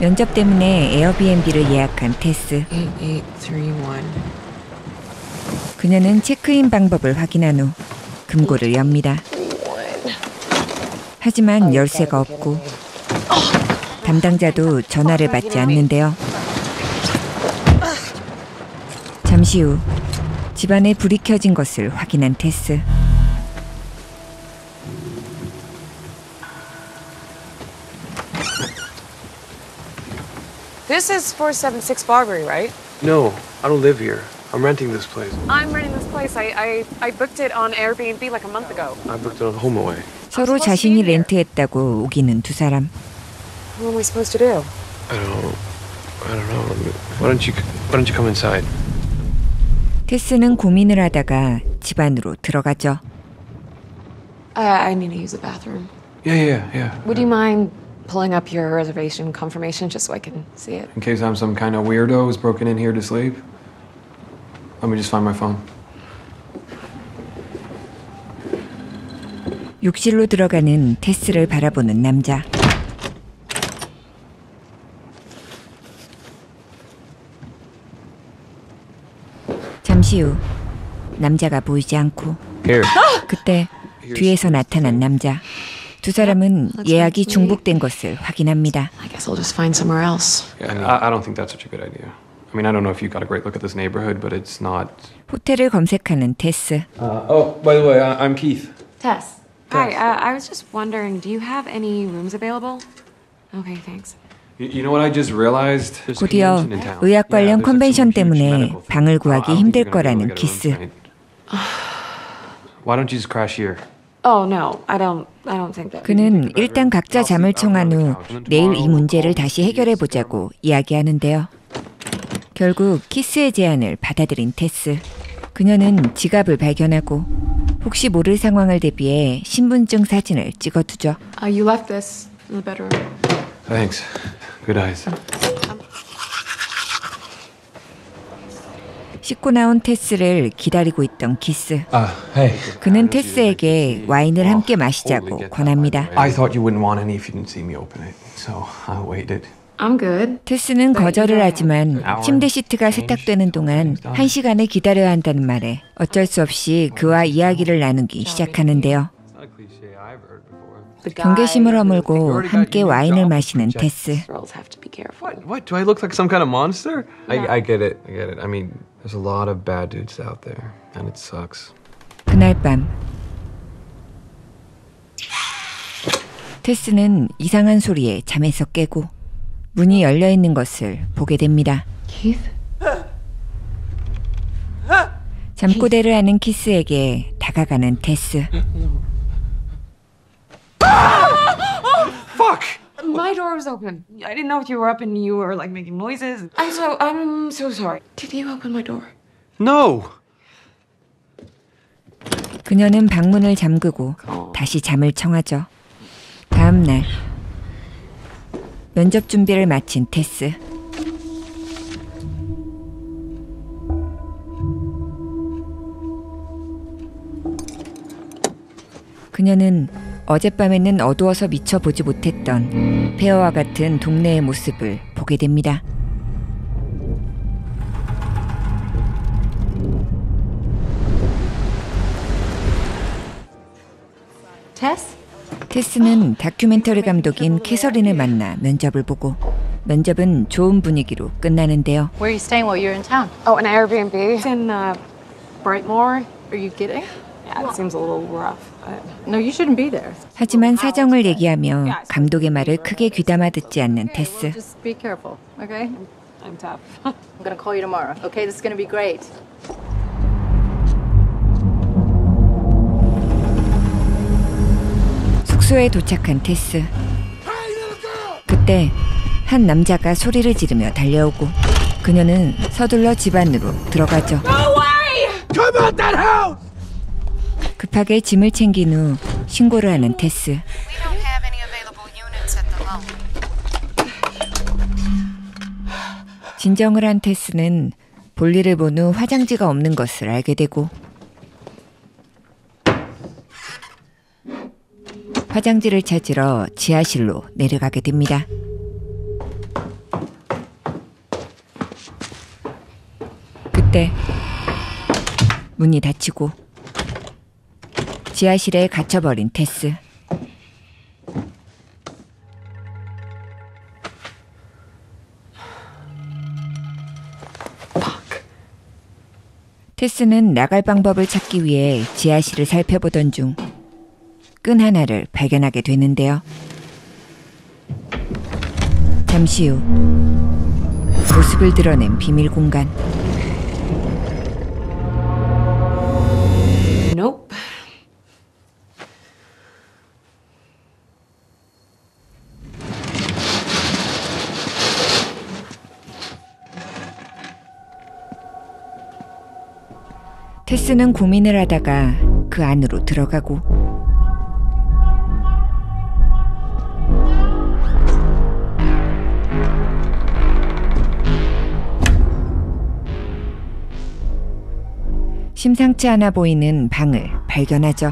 면접 때문에 에어비앤비를 예약한 테스. 8831. 그녀는 체크인 방법을 확인한 후 금고를 엽니다. 하지만 열쇠가 없고 담당자도 전화를 받지 않는데요. 잠시 후 집안에 불이 켜진 것을 확인한 테스. This is 476 Barbary, right? No, I don't live here. I'm renting this place. I'm renting this place. I booked it on Airbnb like a month ago. I booked it on HomeAway. 서로 자신이 렌트했다고 우기는 두 사람. What am I supposed to do? I don't know. Why don't you come inside? 테스는 고민을 하다가 집 안으로 들어가죠. I need to use the bathroom. Yeah. Would you mind pulling up your reservation confirmation just so I can see it? In case I'm some kind of weirdo who's broken in here to sleep. Let me just find my phone. 욕실로 들어가는 테스를 바라보는 남자. 잠시 후 남자가 보이지 않고 Here. 그때 뒤에서 나타난 남자. 두 사람은 예약이 중복된 것을 확인합니다. I guess I'll just find somewhere else. I don't think that's such a good idea. I mean, I don't know if you got a great look at this neighborhood, but it's not. 호텔을 검색하는 테스. Oh, by the way, I'm Keith. Tess. Hi, I was just wondering, do you have any rooms available? Okay, thanks. You know what I just realized? There's a 곧이어 convention in town. 의학 관련 Yeah, there's like 컨벤션 some huge 때문에 medical thing. 방을 구하기 I don't think 힘들 you're gonna be able to 거라는 get a room 키스. tonight. Why don't you just crash here? Oh no, I don't think that. 그는 일단 각자 잠을 청한 후 내일 이 문제를 다시 해결해 보자고 이야기하는데요. 결국 키스의 제안을 받아들인 테스. 그녀는 지갑을 발견하고 혹시 모를 상황을 대비해 신분증 사진을 찍어두죠. You left this in the bedroom. Thanks. Good eyes. 씻고 나온 테스를 기다리고 있던 키스. Hey. 그는 테스에게 와인을 함께 마시자고 권합니다. I thought you wouldn't want any if you didn't see me open it, so I waited. I'm good. 테스는 거절을 하지만 침대 시트가 세탁되는 동안 1시간을 기다려야 한다는 말에 어쩔 수 없이 그와 이야기를 나누기 시작하는데요. 경계심을 허물고 함께 와인을 마시는 테스. What? Do I look like some kind of monster? I get it. I mean, there's a lot of bad dudes out there, and it sucks. 그날 밤 테스는 이상한 소리에 잠에서 깨고 문이 열려 있는 것을 보게 됩니다. Keith? 잠꼬대를 하는 키스에게 다가가는 테스. Fuck! My door was open. I didn't know if you were up and you were like making noises. I'm so sorry. Did you open my door? No! 그녀는 방문을 잠그고 다시 잠을 청하죠. 다음 날 면접 준비를 마친 테스. 그녀는 어젯밤에는 어두워서 미처 보지 못했던 폐허와 같은 동네의 모습을 보게 됩니다. Tess? 테스는 다큐멘터리 감독인 캐서린을 만나 면접을 보고 면접은 좋은 분위기로 끝나는데요. Where are you staying while you're in town? Oh, an Airbnb. It's in Brightmoor. Are you kidding? Yeah, it seems a little rough. But... No, you shouldn't be there. 하지만 사정을 얘기하며 감독의 말을 크게 귀담아 듣지 않는 테스. Just be careful, okay? I'm tough. I'm gonna call you tomorrow. Okay, this is gonna be great. 숙소에 도착한 테스. 그때 한 남자가 소리를 지르며 달려오고 그녀는 서둘러 집 안으로 들어가죠. Come out that house! 급하게 짐을 챙긴 후 신고를 하는 테스. 진정을 한 테스는 볼일을 본 후 화장지가 없는 것을 알게 되고 화장지를 찾으러 지하실로 내려가게 됩니다. 그때 문이 닫히고 지하실에 갇혀버린 테스. 테스는 나갈 방법을 찾기 위해 지하실을 살펴보던 중 끈 하나를 발견하게 되는데요. 잠시 후 모습을 드러낸 비밀 공간. Nope. 테스는 고민을 하다가 그 안으로 들어가고 심상치 않아 보이는 방을 발견하죠.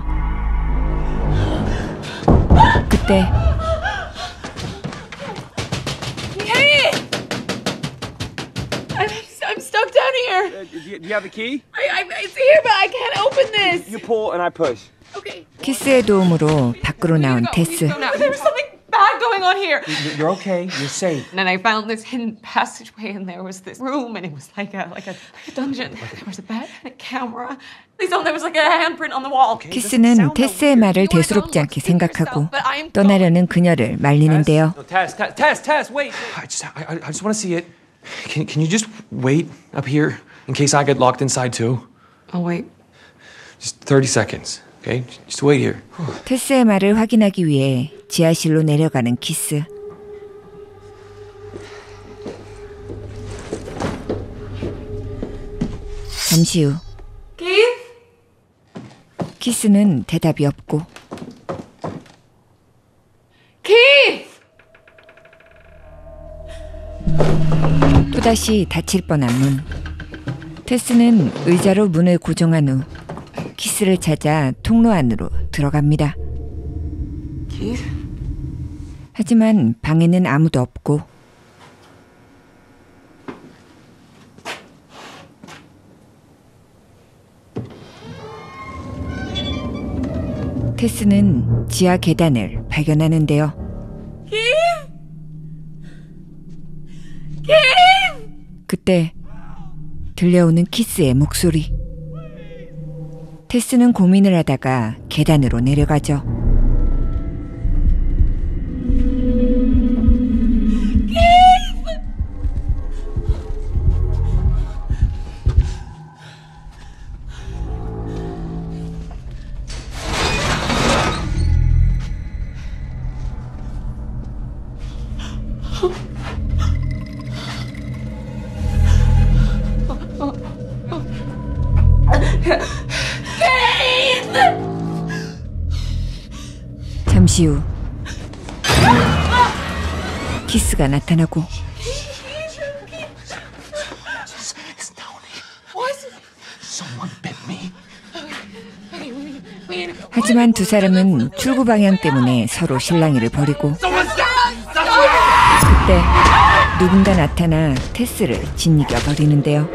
그때 I'm stuck down here. Do you have the key? It's here, but I can't open this. You pull and I push. Okay. 키스의 도움으로 밖으로 나온 테스. There was something bad going on here. You're okay. You're safe. And then I found this hidden passageway, and there was this room, and it was like a dungeon. There was a bed and a camera. Please don't. There was like a handprint on the wall. 키스는 테스의 말을 대수롭지 않게 생각하고 떠나려는 그녀를 말리는데요. No, Tess, wait. I just want to see it. Can you just wait up here in case I get locked inside too? Oh wait. Just 30 seconds, okay? Just wait here. 테스의 말을 확인하기 위해 지하실로 내려가는 키스. 잠시 후 Keith? 키스는 대답이 없고 Keith! 또다시 닫힐 뻔한 문. 테스는 의자로 문을 고정한 후 키스를 찾아 통로 안으로 들어갑니다. Keith? 하지만 방에는 아무도 없고 테스는 지하 계단을 발견하는데요. 그때 들려오는 키스의 목소리. 테스는 고민을 하다가 계단으로 내려가죠. 잠시 후 키스가 나타나고 Someone bit me. 하지만 두 사람은 출구 방향 때문에 서로 실랑이를 벌이고 그때 누군가 나타나 테스를 짓이겨 버리는데요.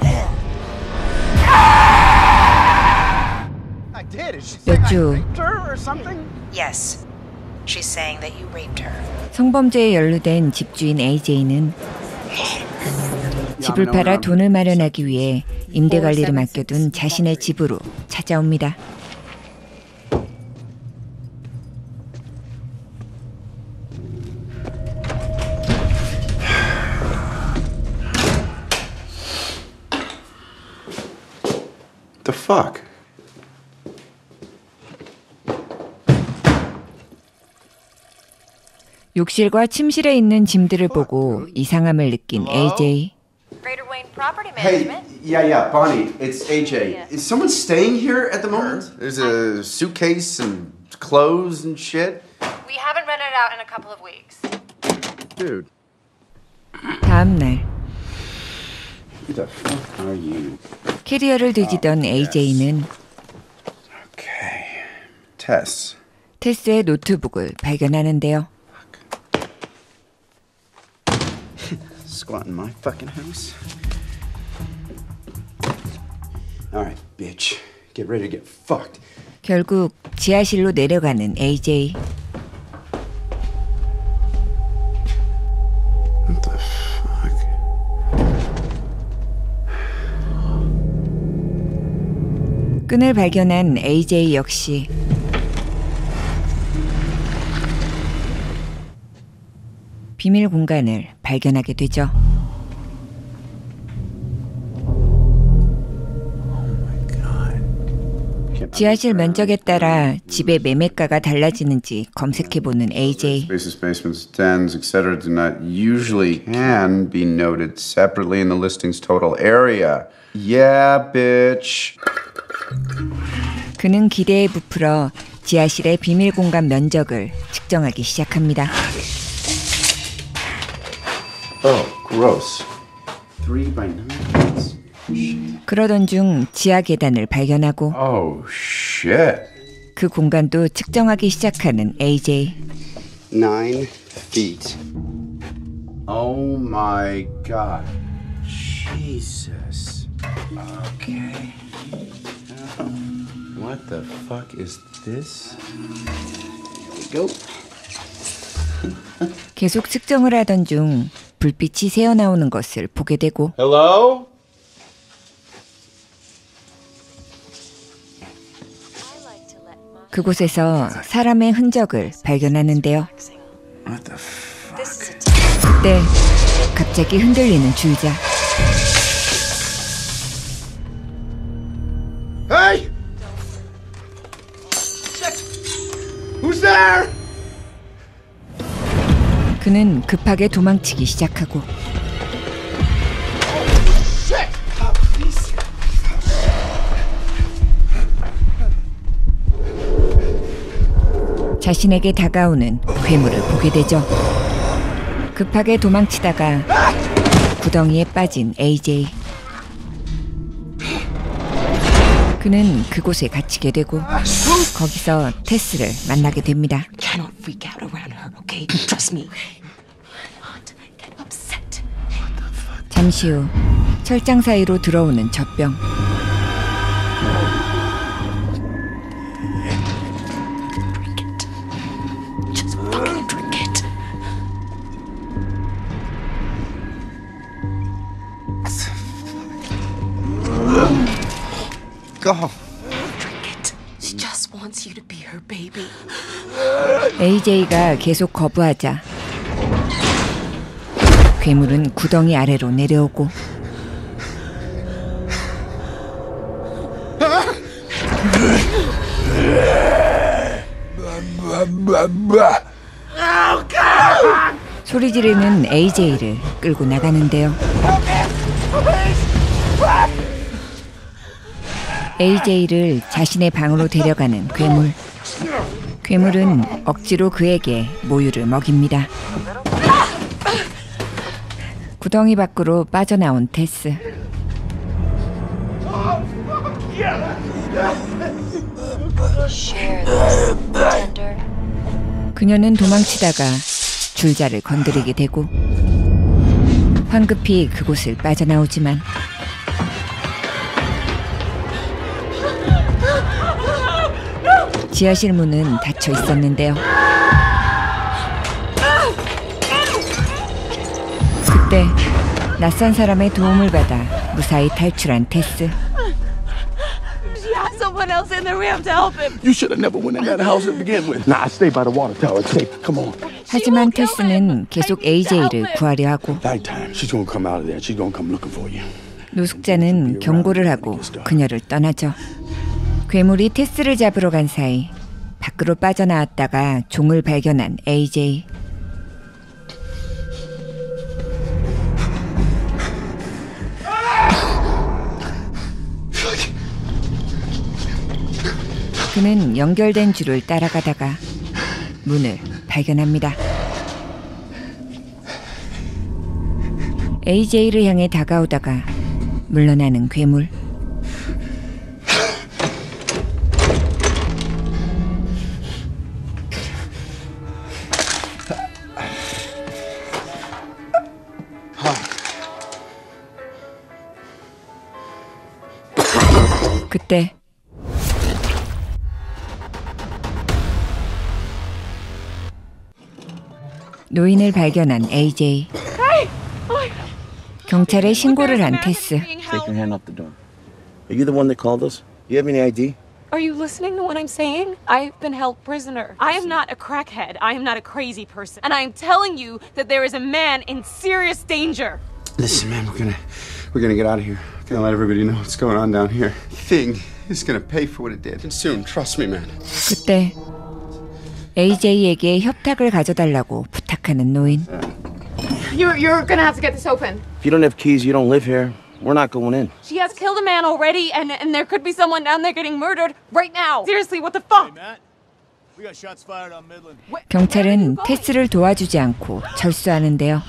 몇 주 Yes. She's saying that you raped her. 성범죄에 연루된 집주인 AJ는 집을 팔아 돈을 마련하기 위해 임대 관리를 맡겨둔 자신의 집으로 찾아옵니다. The fuck? 욕실과 침실에 있는 짐들을 보고 이상함을 느낀 AJ. Greater Wayne Property Hey, Management. yeah, Bonnie, it's AJ. Yeah. Is someone staying here at the moment? There's a suitcase and clothes and shit. We haven't rented it out in a couple of weeks. Dude, 다음 날 who the fuck are you? 캐리어를 뒤지던 AJ는 Okay. Tess. 테스의 노트북을 발견하는데요. Squat in my fucking house. All right, bitch. Get ready to get fucked. 결국 지하실로 내려가는 AJ. What the fuck? 끈을 발견한 AJ 역시 비밀 공간을 발견하게 되죠. 지하실 면적에 따라 집의 매매가가 달라지는지 검색해보는 AJ. Spaces, basements, dens, etc. do not usually can be noted separately in the listing's total area. Yeah, bitch. 그는 기대에 부풀어 지하실의 비밀 공간 면적을 측정하기 시작합니다. Oh, gross. 3 by 9. 그러던 중 지하 계단을 발견하고 Oh, shit. 그 공간도 측정하기 시작하는 AJ. 9 feet. Oh my god. Jesus. Okay. What the fuck is this? Here we go. 계속 측정을 하던 중 불빛이 새어나오는 것을 보게 되고 Hello? 그곳에서 사람의 흔적을 발견하는데요. What the fuck? 그때 갑자기 흔들리는 줄자. Hey! Who's there? 그는 급하게 도망치기 시작하고 자신에게 다가오는 괴물을 보게 되죠. 급하게 도망치다가 구덩이에 빠진 AJ. 그는 그곳에 갇히게 되고 거기서 테스를 만나게 됩니다. Cannot freak out around her, okay? Trust me. Not get upset. 잠시 후 철장 사이로 들어오는 젖병. Just fucking drink it. Go. Drink it. She just wants you to be her baby. AJ가 계속 거부하자 괴물은 구덩이 아래로 내려오고 소리 지르는 AJ를 끌고 나가는데요. AJ를 자신의 방으로 데려가는 괴물. 괴물은 억지로 그에게 모유를 먹입니다. 구덩이 밖으로 빠져나온 테스. 그녀는 도망치다가 줄자를 건드리게 되고 황급히 그곳을 빠져나오지만 지하실 문은 닫혀 있었는데요. 그때 낯선 사람의 도움을 받아 무사히 탈출한 테스. She has someone else in the room to help him. You should have never went in that house to begin with. Nah, stay by the water tower. Stay. Come on. 하지만 테스는 계속 AJ를 구하려 하고 Nighttime. She's gonna come out of there. She's gonna come looking for you. 노숙자는 경고를 하고 그녀를 떠나죠. 괴물이 테스를 잡으러 간 사이 밖으로 빠져나왔다가 종을 발견한 AJ. 그는 연결된 줄을 따라가다가 문을 발견합니다. AJ를 향해 다가오다가 물러나는 괴물. 그때 노인을 발견한 AJ. 경찰에 신고를 한 테스. Take your hand off the door. Are you the one that called us? You have any ID? Are you listening to what I'm saying? I've been held prisoner. I am not a crackhead. I am not a crazy person. And I am telling you that there is a man in serious danger. Listen, man, we're gonna get out of here. Gonna let everybody know what's going on down here. Thing is gonna pay for what it did. And soon, trust me, man. 그때 AJ에게 협탁을 가져달라고 부탁하는 노인. You're gonna have to get this open. If you don't have keys, you don't live here. We're not going in. She has killed a man already, and there could be someone down there getting murdered right now. Seriously, what the fuck? We got shots fired on Midland. 경찰은 테스를 도와주지 않고 철수하는데요.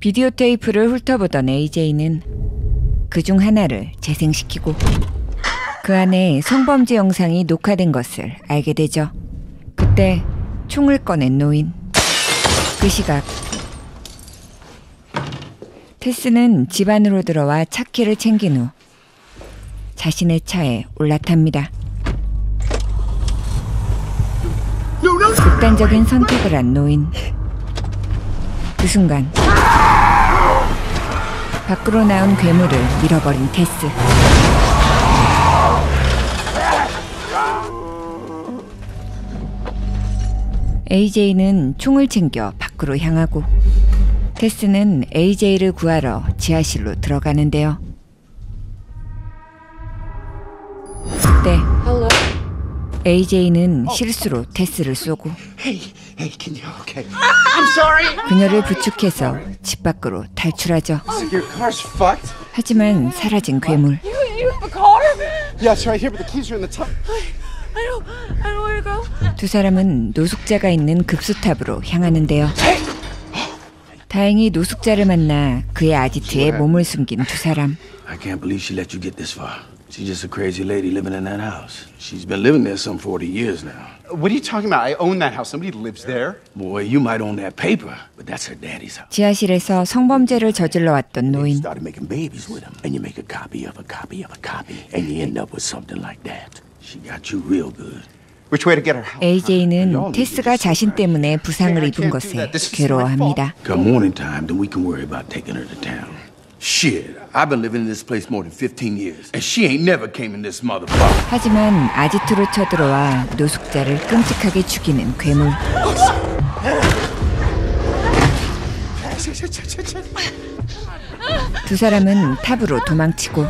비디오 테이프를 훑어보던 AJ는 그중 하나를 재생시키고 그 안에 성범죄 영상이 녹화된 것을 알게 되죠. 그때 총을 꺼낸 노인. 그 시각 테스는 집 안으로 들어와 차키를 챙긴 후 자신의 차에 올라탑니다. 극단적인 선택을 한 노인. 그 순간 밖으로 나온 괴물을 밀어버린 테스. AJ는 총을 챙겨 밖으로 향하고 테스는 AJ를 구하러 지하실로 들어가는데요. 그때 AJ는 실수로 테스를 쏘고 그녀를 부축해서 집 밖으로 탈출하죠. 하지만 사라진 괴물. You have a car? Yeah, it's right here, but the keys are in the top. I don't know where to go. 두 사람은 노숙자가 있는 급수탑으로 향하는데요. 다행히 노숙자를 만나 그의 아지트에 몸을 숨긴 두 사람. I can't believe she let you get this far. She's just a crazy lady living in that house. She's been living there some 40 years now. What are you talking about? I own that house. Somebody lives there. Boy, you might own that paper, but that's her daddy's house. 지하실에서 성범죄를 저질러 왔던 They 노인. started making babies with him, and you make a copy of a copy of a copy, and you end up with something like that. She got you real good. Which way to get her house? AJ는 테스가 자신 때문에 부상을 입은 것에 괴로워합니다. Come morning time, then we can worry about taking her to town. Shit, I've been living in this place more than 15 years, and she ain't never came in this motherfucker. 하지만 아지트로 쳐들어와 노숙자를 끔찍하게 죽이는 괴물. 두 사람은 탑으로 도망치고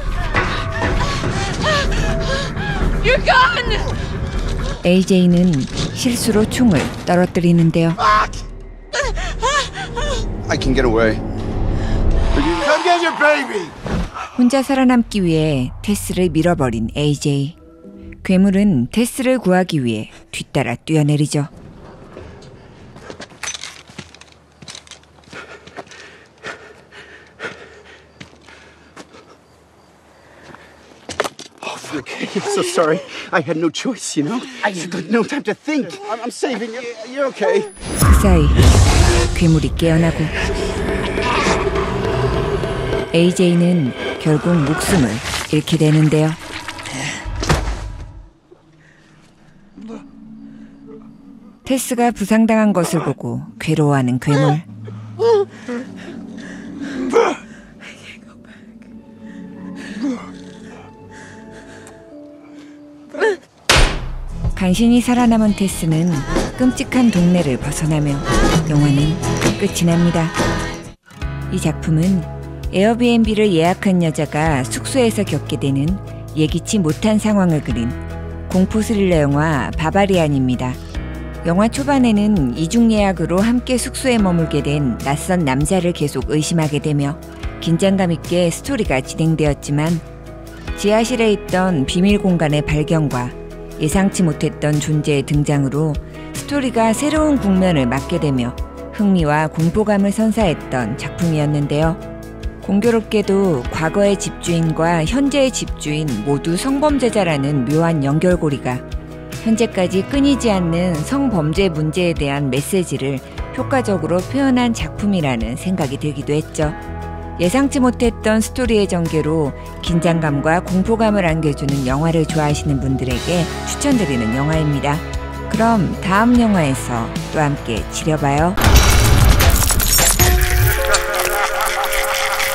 You're gone! AJ는 실수로 총을 떨어뜨리는데요. I can get away. Come get your baby! 혼자 살아남기 위해 테스를 밀어버린 AJ. 괴물은 테스를 구하기 위해 뒤따라 뛰어내리죠. I'm so sorry. I had no choice, you know? I got no time to think. I'm saving you. You're okay. 그 사이 괴물이 깨어나고 AJ는 결국 목숨을 잃게 되는데요. 테스가 부상당한 것을 보고 괴로워하는 괴물. 간신히 살아남은 테스는 끔찍한 동네를 벗어나며 영화는 끝이 납니다. 이 작품은 에어비앤비를 예약한 여자가 숙소에서 겪게 되는 예기치 못한 상황을 그린 공포 스릴러 영화 바바리안입니다. 영화 초반에는 이중 예약으로 함께 숙소에 머물게 된 낯선 남자를 계속 의심하게 되며 긴장감 있게 스토리가 진행되었지만 지하실에 있던 비밀 공간의 발견과 예상치 못했던 존재의 등장으로 스토리가 새로운 국면을 맞게 되며 흥미와 공포감을 선사했던 작품이었는데요. 공교롭게도 과거의 집주인과 현재의 집주인 모두 성범죄자라는 묘한 연결고리가 현재까지 끊이지 않는 성범죄 문제에 대한 메시지를 효과적으로 표현한 작품이라는 생각이 들기도 했죠. 예상치 못했던 스토리의 전개로 긴장감과 공포감을 안겨주는 영화를 좋아하시는 분들에게 추천드리는 영화입니다. 그럼 다음 영화에서 또 함께 지려봐요.